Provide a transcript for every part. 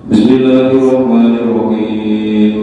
Bismillahirrahmanirrahim.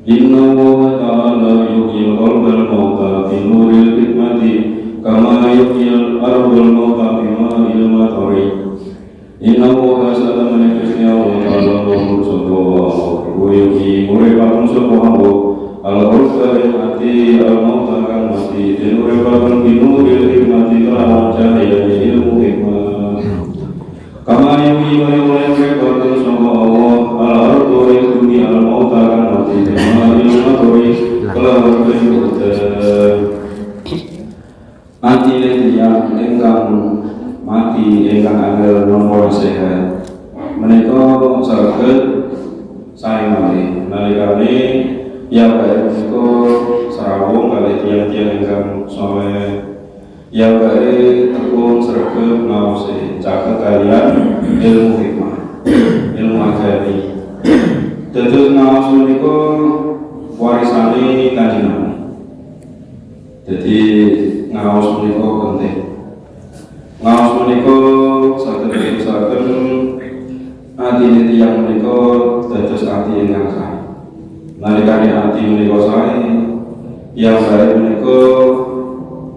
Inna Allaha ta'ala yuhyil qalbal mauta bi nuril hikmati kama yuhyil ardal mauta bi ma'il matari. Inna Allaha satamana Gusti Allah ta'ala wa yuhyi uripakum subhanahu al-qalba bil mati al-mauta kan mati bi nuripakum bi nuril hikmati kelawan cahaya ilmu hikmah. Kama yuhyi wa yumiitu sama Allah al-ardu yuhyi al-mauta kan mati kama ilmaturi kelawan kehidupan mati yang engkang mati engkang angel nomor sehat menika saged sae malih nalikane ya bae menika sarawung kalih tiyang-tiyang ingkang saleh ya bae tekun sregep ngaosi caket kalian ilmu hikmah ilmu agami. Dados ngaos menika warisane Kanjeng Nabi. Dadi ngaos menika penting. Ngaos menika saged dadosaken atine tiyang menika dados ati ingkang sae. Nalikane ati menika sae, yang bae menika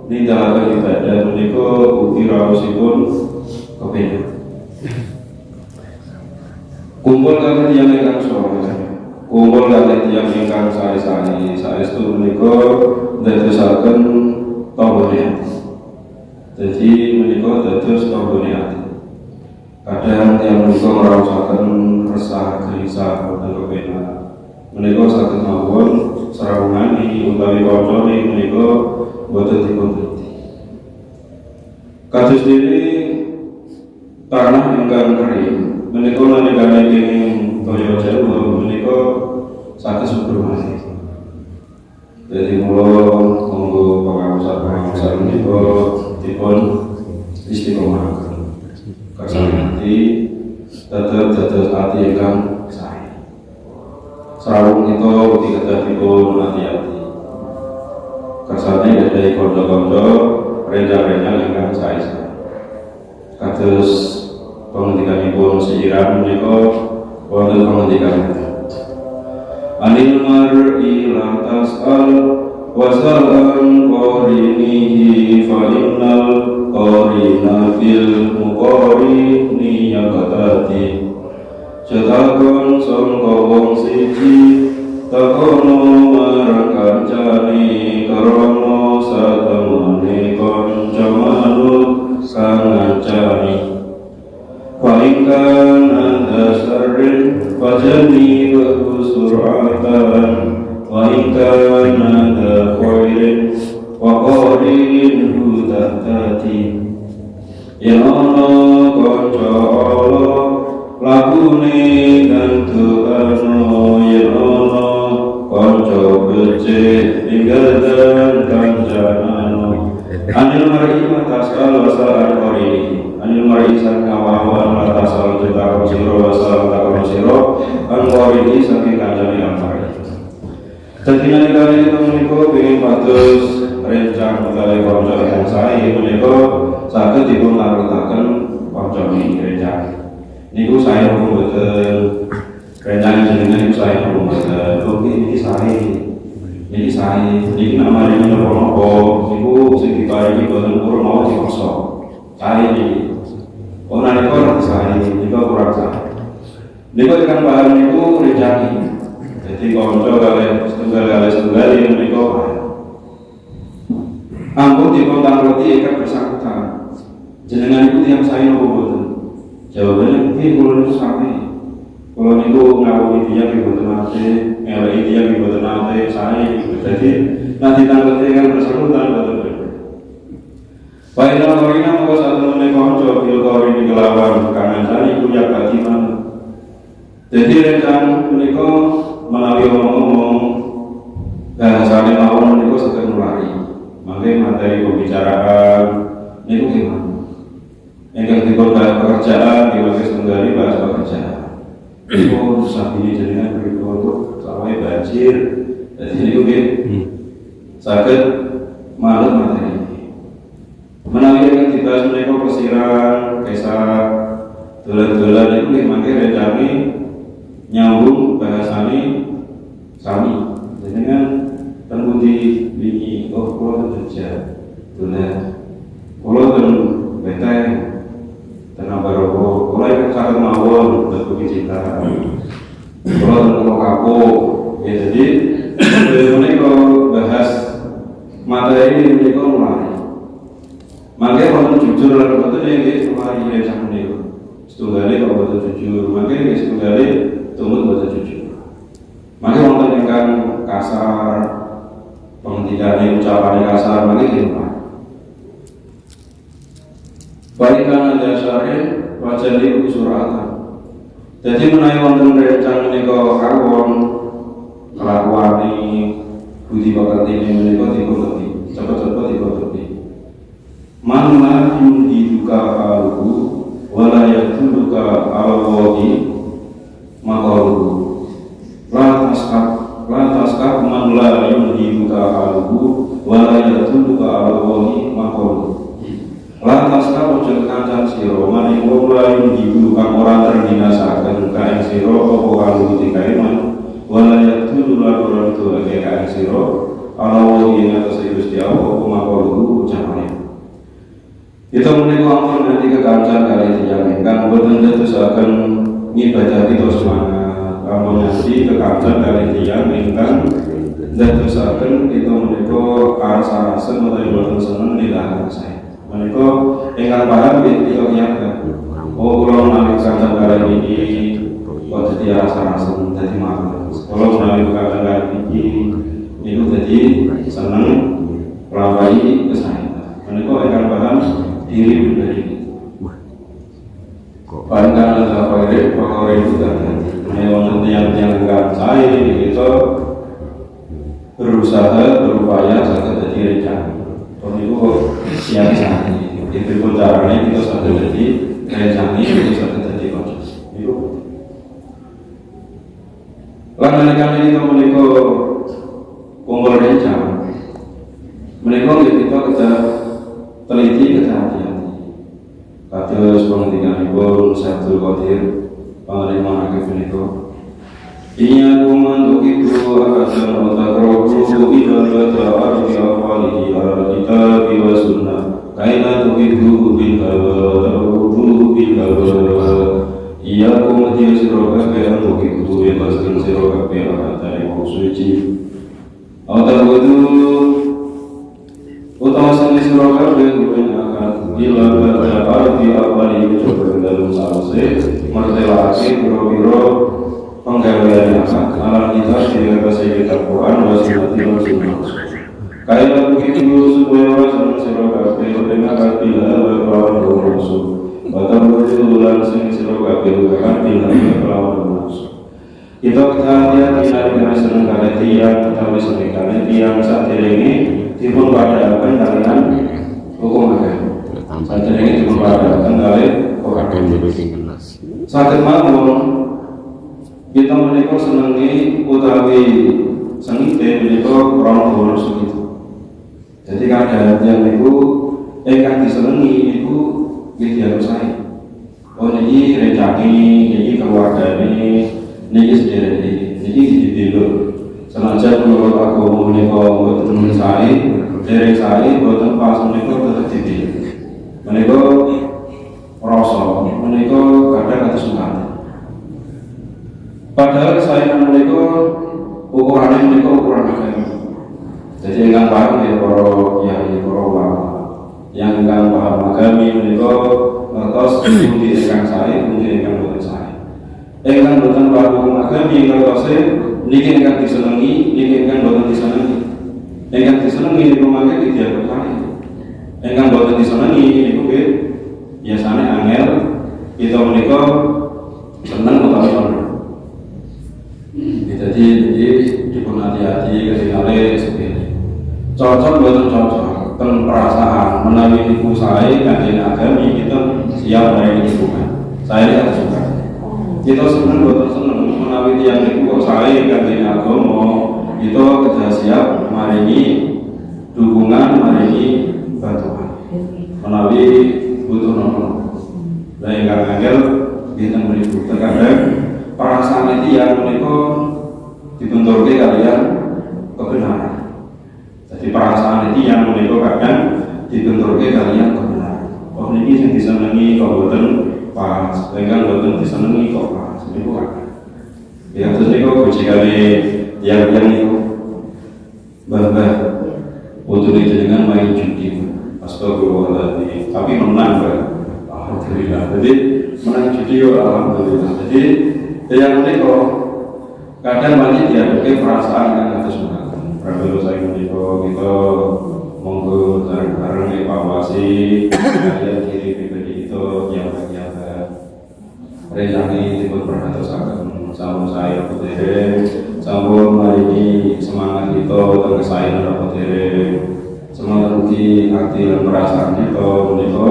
nindakaken ibadah menika ugi raosipun kepengin. Kumpul kalih tiyang ingkang saleh, kumpul kalih tiyang ingkang sae-sae, saestu menika dadosaken tambane ati. Dadi menika dados tambane ati. Kadang tiyang menika ngraosaken resah gelisah boten kepenak. Menika saged mawon sarawungane utawi kancane menika boten dipun. Kados dene tanah ingkang kering menika nalikane kenging toya jawa menika saged subur malih. Dadi mula monggo pangaosan menika dipun istiqomahaken. Kasane tetep dados ati ingkang sae. Sarawung itu ugi kedah dipun hati-hati. Kasane gadhahi kanca-kanca rencana ingkang sae-sae. Kados pengendikanipun seiran menika wonten pengendikan Anil mar'i la tas'al wasal'an qarinihi fa innal qarina fil muqarini yaqtati cetakon sangka wong siji takono marang kancane karana satemene kanca manut kang ngancani. Fa'ikan anda syarin fajani sur'atan wa'ikan anda khairin wa qarin hudahtati. Ya Allah kanca Allah lakune gantu ano ya Allah kanca becik ninggalkan kancanano. Anil mar'i matasal wasal qarini anil mar'i sang kawawan matasal takon sira wasal takon sira an qarini saking kancane amari. Dadi nalikane menika pengin pados rencang utawi kanca ingkang sae menika saged dipun larutaken kancane rencang. Niku saya mboten rencang jenengan niku saya mboten. Niki sae. Niki sae. Niki namane menapa niku sing diparingi boten purun mau dipaksa. Sae niki. Ora nek ora sae niku kurang sae. Niku kan bahan niku rencang. Jadi kanca kalih setunggal menika ampun dipun tangkleti ingkang bersangkutan. Jenengan niku tiyang sae napa boten? Jawabannya nggih kula niku sami. Kula niku ngawuhi tiyang nggih boten nate, ngeleki tiyang nggih boten nate, sae. Dadi nek ditangkleti ingkang bersangkutan boten. Baiklah korina monggo satemene kanca bil korini kelawan kancaning kuya batiman. Jadi rencang menika menawi ngomong bahasane mawon niku saged nulari. Mangke materi pembicaraan niku gimana? Ingkang dipun bahas pekerjaan dimaksud setunggali bahas pekerjaan. Iku sabine jenengan berikut sawahe banjir. Dadi niku nggih saged manut materi. Menawi ingkang dibahas menika kesiran, kisah dolan-dolan itu mangke rencane nyambung bahasane sami. Jadi kan temundi wingi kula Jogja. Dolan. Kula ten Beteng. Tenang barogo, kula iki saged mawon betul cinta. Kula ten Kapuk. Ya jadi menika bahas materi menika mulai. Mangke wonten jujur lan boten nggih mulai rencana menika. Setunggale kok boten jujur, mangke nggih setunggale tumut boten jujur. Mangke wonten ingkang kasar, pengendikane ucapane kasar, mangke nggih mulai. Balikan ada syarih wajali usuratan. Jadi menawi wonten rencana menika kawon kelakuane budi bakatine menika dipun cepet-cepet dipun. Man la yunhiduka aluhu wala yatuluka alawahi makaluhu la taskab man la yunhiduka aluhu wala yatuluka alawahi makaluhu la taskab ojo kancan siro man ing la yunhidu kang ora terbinasaken kaing siro apa aluhu dikai man wala yatulu laporan tu kaing siro alawahi ing atas Gusti Allah apa makaluhu ucapane. Itu menika ampun nanti kekancan kali tiyang ingkang boten dadosaken ngibadah kita semangat. Ampun nanti kekancan kali tiyang ingkang dadosaken kita menika arsa-arsa utawi boten seneng nilahaken saya. Menika ingkang paham kita nyaken. Oh kula menawi kekancan kali ini kok dadi arsa-arsa dadi males. Kula menawi kekancan kali ini niku dadi seneng rawahi kesehatan. Menika ingkang paham diri pribadi. Pandang apa ini, pokoknya itu kan. Memang yang enggak saya itu berusaha berupaya sampai jadi rencana. Kalau itu yang saya itu pun caranya kita sampai jadi rencana itu sampai jadi konsep. Itu. Lalu kali itu menikah kumpul rencana. Menikah kita teliti hati-hati. Kados pengendikanipun Syaikhul Qadir pangrima ageng menika. Iya kumantuk itu akan otakroku ila ta'arfi awalihi ala kitab wa sunnah. Kaina tuhidu bil hawa. Iya kumantuk siroka kayan tuhidu bebaskan siroka kayan dari suci. Otakroku utama seni siroka dengan akan bila berada di awal ini coba dalam salse mertelaki biro-biro penggawean akan alam kita sehingga bahasa kita Quran wasinati wasinati kaya begitu supaya senang siroka dengan akan bila berlawan bermusuh batang berulang seni siroka akan bila berlawan bermusuh. Kita kehadiran kita senang kali tiang kita bisa kali tiang saat ini dipun padhaken kalian hukum agama. Saten iki dipun padhaken kalian hukum agama. Saged mawon kita menika senengi utawi sengite menika krana boros itu. Jadi kadang yang niku ingkang disenengi niku nggih diarusahi. Oh niki rencane niki keluargane niki sederek niki dibelo. Senajan menurut agama menika boten sae, dereng sae boten pas menika tetep dipilih. Menika rasa, menika kadang kados sungkan. Padahal saya menika ukurannya menika ukuran agama. Jadi ingkang paham ya para yai, para ulama. Yang ingkang paham agami menika ngertos pundi ingkang sae, pundi ingkang boten sae. Ingkang boten paham agami ngertos niki ingkang disenengi, niki ingkang boten disenengi. Ingkang disenengi niku mangke dianggep sae. Ingkang boten disenengi niku biasane angel kita menika seneng utawi ora. Jadi dipun hati-hati ketingale sepele. Cocok boten cocok, ten perasaan menawi niku sae kanjeng agami kita siap menawi niku kan. Saya tidak suka. Kita seneng boten seneng menawi tiyang niku kok sae kanjeng agama itu kita siap maringi dukungan, maringi bantuan menawi butuh nopo. Lah ingkang angel kadang perasaan itu yang menika dibenturke kalian kebenaran. Jadi perasaan itu yang menika kadang dibenturke kalian kebenaran. Oh niki sing disenengi kok boten pas, ingkang boten disenengi kok pas. Niku kan. Ya terus niku bojigane yang niku Mbah putune jenengan main judi. Astagfirullahaladzim. Tapi menang kan? Alhamdulillah. Jadi menang judi ya alhamdulillah. Jadi yang menika kadang banyak diadukake perasaan yang atas menang. Kalau saya menika kita monggo bareng-bareng evaluasi kalian diri pribadi itu yang ternyata rencana dipun perhatosaken sama saya putere sampun maringi semangat kita kesaenan putere semangat ugi hati dan perasaan kita menika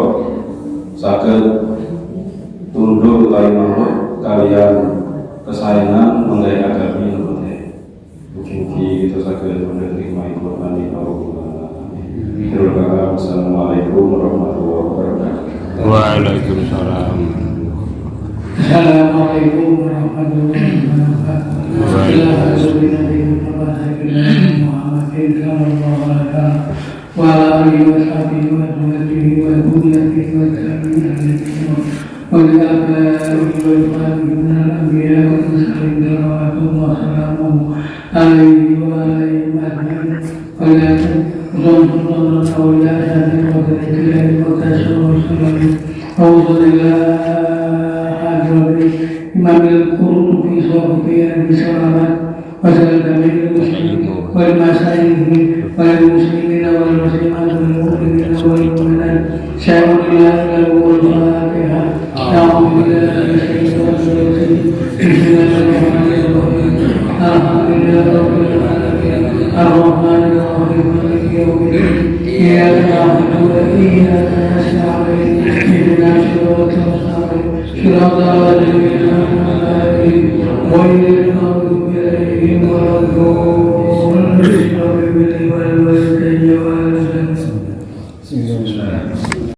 saged tunduk utawi manut kalian kesaenan mengenai agami putere. Mugi kita saged menerima ibu mani Assalamualaikum warahmatullahi wabarakatuh. Waalaikumsalam. Assalamualaikum warahmatullahi wabarakatuh. Imam al-Qurtubi Sofiyan bisalamat wasal kamil muslim wal masaihi wal muslimin wal muslimat wal mu'minin wal mu'minat syai'ulillah wal fatihah na'udzubillahi minasyaitonir rajim bismillahirrahmanirrahim alhamdulillahi rabbil alamin arrahmanir rahim maliki yaumiddin iyyaka na'budu wa iyyaka nasta'in ihdinas siratal mustaqim siratal ladzina an'amta 'alaihim ghairil maghdubi 'alaihim waladdallin